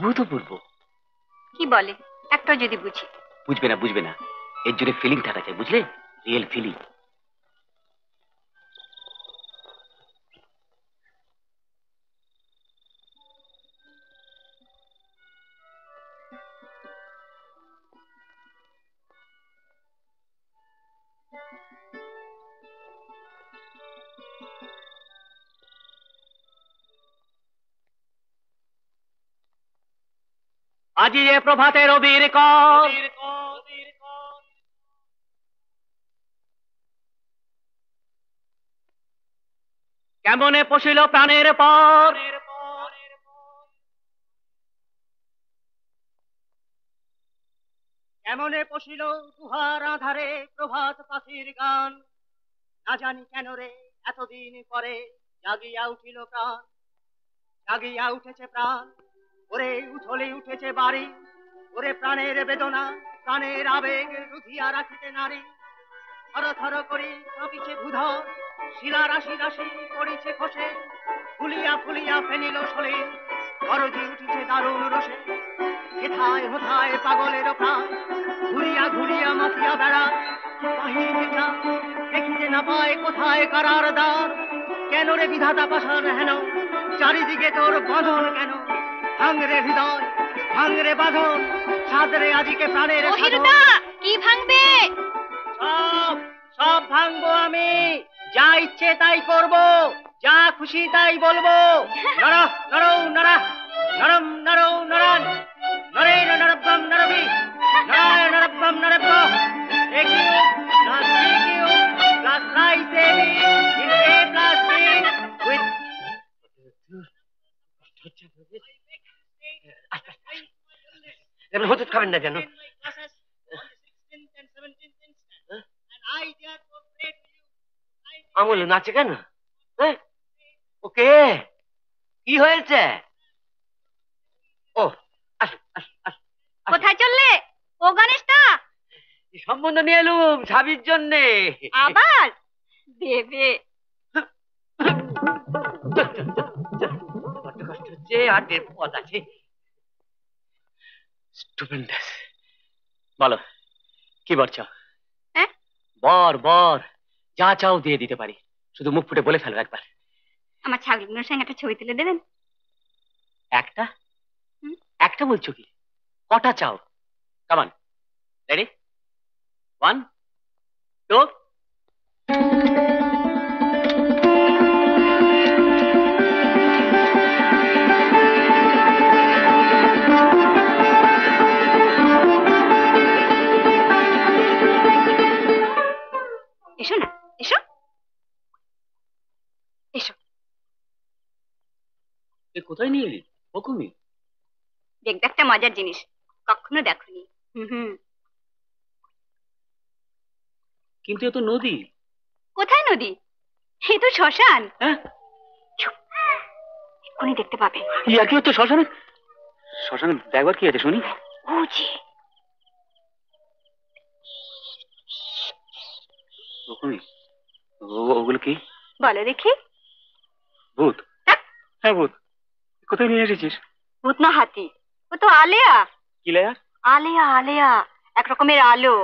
অভূতপূর্ব। কি বলে একটা যদি বুঝি। বুঝবে না বুঝবে না, এর জন্য ফিলিং থাকা চাই, বুঝলে? Real feeling. আজি এ প্রভাতে রবির কর, কেমনে পশিল প্রাণের পর, কেমনে পশিল গুহার আধারে প্রভাত পাখির গান। না জানি কেন রে এতদিন পরে জাগিয়া উঠিল প্রাণ, জাগিয়া উঠেছে প্রাণ। ওরে উথলে উঠেছে বাড়ি, ওরে প্রাণের বেদনা, প্রাণের আবেগ রুধিয়া রাখিতে নারী। থর থর করি কাঁপিছে ভূধর, শিলা রাশি রাশি পড়িছে খসে, ফুলিয়া ফুলিয়া ফেনিল সলে, গরজি উঠিছে দারুণ রসে। হেথায় হোথায় পাগলের প্রাণ, ঘুরিয়া ঘুরিয়া মাতিয়া বেড়া। বাহিনীটা দেখিতে না পায় কোথায় কারার দ্বার। কেন রে বিধাতা পাষাণ হেন, চারিদিকে তোর বাঁধন কেন? ভাঙরে হৃদয়, ভাঙরে বাঁধন, সাদরে আজিকে প্রাণের কি ভাঙবে? সব সব ভাঙবো আমি, যা ইচ্ছে তাই করব, যা খুশি তাই বলবো। নর নর নরা, নরম নর নরান, নরে নরব্বম নরবি, নরায় নরব্বম নরব্ব। AQ plus BQ plus rise AB is A plus B with. হতে খাবেন না কেন? আমল নাচে কেন? ওকে, কি হয়েছে? ও কোথায় চললে? ও গণেশটা সম্বন্ধ নিয়ে এলুম স্বামীর জন্যে। আবার দেবে? কষ্ট হচ্ছে, আর 1.5 পদ আছে। স্টুপেন্ডাস। বলো কি বর চাও? বর বর যা চাও দিয়ে দিতে পারি, শুধু মুখ ফুটে বলে ফেলো একবার। আমার ছাগলগুলোর সঙ্গে একটা ছবি তুলে দেবেন? একটা? একটা বলছো কি? কটা চাও? কামান, রেডি? 1 2। এসো না, এসো এসো। কোথায় নিয়ে এলি? হুকুমি। দেখবে একটা মজার জিনিস, কখনো দেখোনি। কিন্তু এ তো নদী। কোথায় নদী? এ তো শ্মশান। হ্যাঁ, এক্ষুনি দেখতে পাবে। ইয়া কি হচ্ছে শ্মশানে? শ্মশানে দেখবার কি আছে শুনি? বুঝি হুকুমি, ওগুলো কি? বলো দেখি। ভূত? হ্যাঁ ভূত। কোথায় নিয়ে এসেছিস? ভূত না হাতি, ও তো আলেয়া। কি লেয়া? আলেয়া আলেয়া, এক রকমের আলো।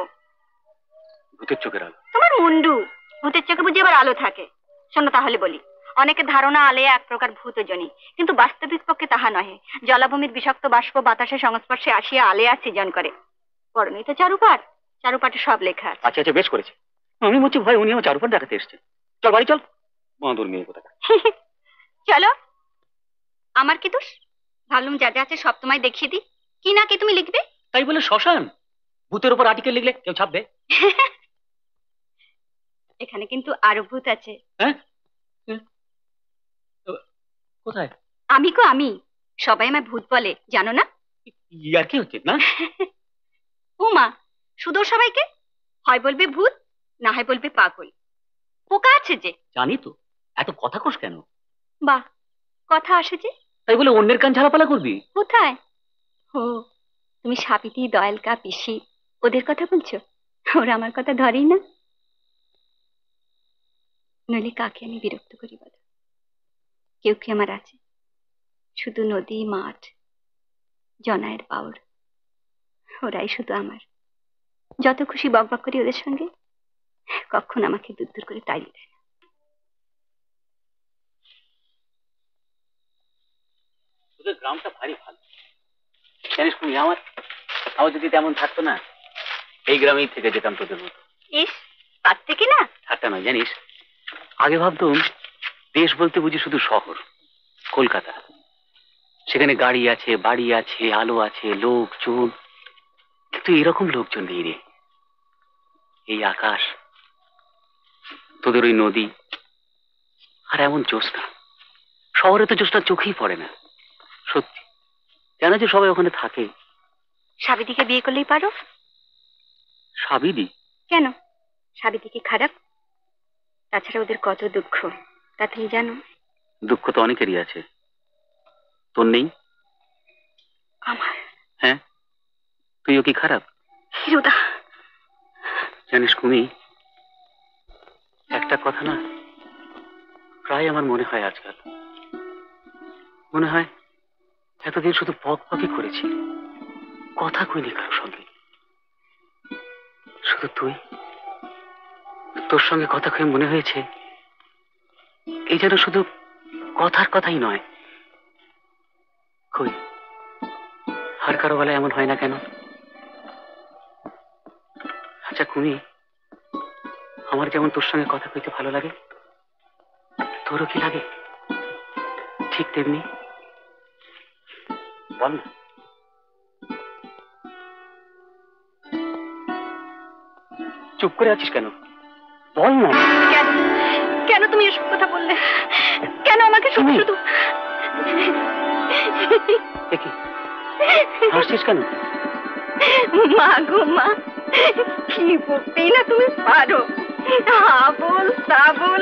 ভূতের চোখের আলো? তোমার মুন্ডু, ভূতের চোখে বুঝি আবার আলো থাকে? শোনো তাহলে বলি, অনেকের ধারণা আলেয়া এক প্রকার ভূতজনী, কিন্তু বাস্তবিক পক্ষে তাহা নহে। জলাভূমির বিষাক্ত বাষ্প বাতাসের সংস্পর্শে আসিয়া আলেয়া সৃজন করে। পরনেই তো চারুপাঠ, চারুপাঠে সব লেখা আছে। আচ্ছা আচ্ছা বেশ করেছে। আমি বলছি ভাই উনি আমার চারুপাঠ দেখাতে এসছে। চল বাড়ি চল, বাঁদর মেয়ে কোথাকার। চলো। আমার কি দোষ? ভাবলুম যা যা আছে সব তোমায় দেখিয়ে দিই। কি না কি তুমি লিখবে? তাই বলে শ্মশান? ভূতের উপর আর্টিকেল লিখলে কেউ ছাপবে? এখানে কিন্তু আরো ভূত আছে। হ্যাঁ? কোথায়? আমি গো আমি, সবাই আমায় ভূত বলে, জানো না? ইয়ার কি হচ্ছে না? উমা, সুদূর সবাইকে হয় বলবে ভূত, না হয় বলবে পাগল। পোকা আছে যে। জানি তো, এত কথা কোস কেন? বাহ, কথা আসে যে। তাই বলে অন্যের কান ঝালাপালা করবি? কোথায়? ও, তুমি সাবিতি, দয়ালকা, পিসি, ওদের কথা বলছো? ওরা আমার কথা ধরেই না। নইলে কাকে আমি বিরক্ত করি বলো? কেউ কি আমার আছে? শুধু নদী, মাঠ, জনায়ের পাওর, ওরাই শুধু আমার। যত খুশি বকবক করি ওদের সঙ্গে, কখন আমাকে দূর দূর করে তাড়িয়ে দেয় না। তোদের গ্রামটা ভারী ভালো জানিস তুমি। আমার আমার যদি তেমন থাকতো না, এই গ্রামেই থেকে যেতাম তোদের মতো। ইস, পারতে কি না? ঠাট্টা নয় জানিস, আগে ভাবতাম দেশ বলতে বুঝি শুধু শহর, কলকাতা। সেখানে গাড়ি আছে, বাড়ি আছে, আলো আছে, লোকজন। কিন্তু এরকম লোকজন নেই রে। এই আকাশ, তোদের ওই নদী, আর এমন জ্যোৎস্না। শহরে তো জ্যোৎস্না চোখেই পড়ে না। সত্যি জানো যে সবাই ওখানে থাকে। সাবিদিকে বিয়ে করলেই পারো। সাবিদি? কেন, সাবিদি কি খারাপ? তাছাড়া ওদের কত দুঃখ, তা তুমি জানো? দুঃখ তো অনেকেরই আছে, তোর নেই? আমার? হ্যাঁ, তুইও কি খারাপ? হিরুদা, জানিস কুমি, একটা কথা না প্রায় আমার মনে হয় আজকাল। মনে হয় এতদিন শুধু পক পকই করেছি, কথা কইনি কারোর সঙ্গে। শুধু তুই, তোর সঙ্গে কথা কয়ে মনে হয়েছে এই যেন শুধু কথার কথাই নয়। কই, আর কারো বেলায় এমন হয় না কেন? আচ্ছা কুমি, আমার যেমন তোর সঙ্গে কথা কইতে ভালো লাগে, তোরও কি লাগে ঠিক তেমনি? বল না। চুপ করে আছিস কেন? বল না। কেন কেন তুমি এসব কথা বললে? কেন আমাকে শুধু শুধু? দেখি হাসছিস কেন? মা গো মা, কি বলতেই না তুমি পারো। হা বল, তা বল,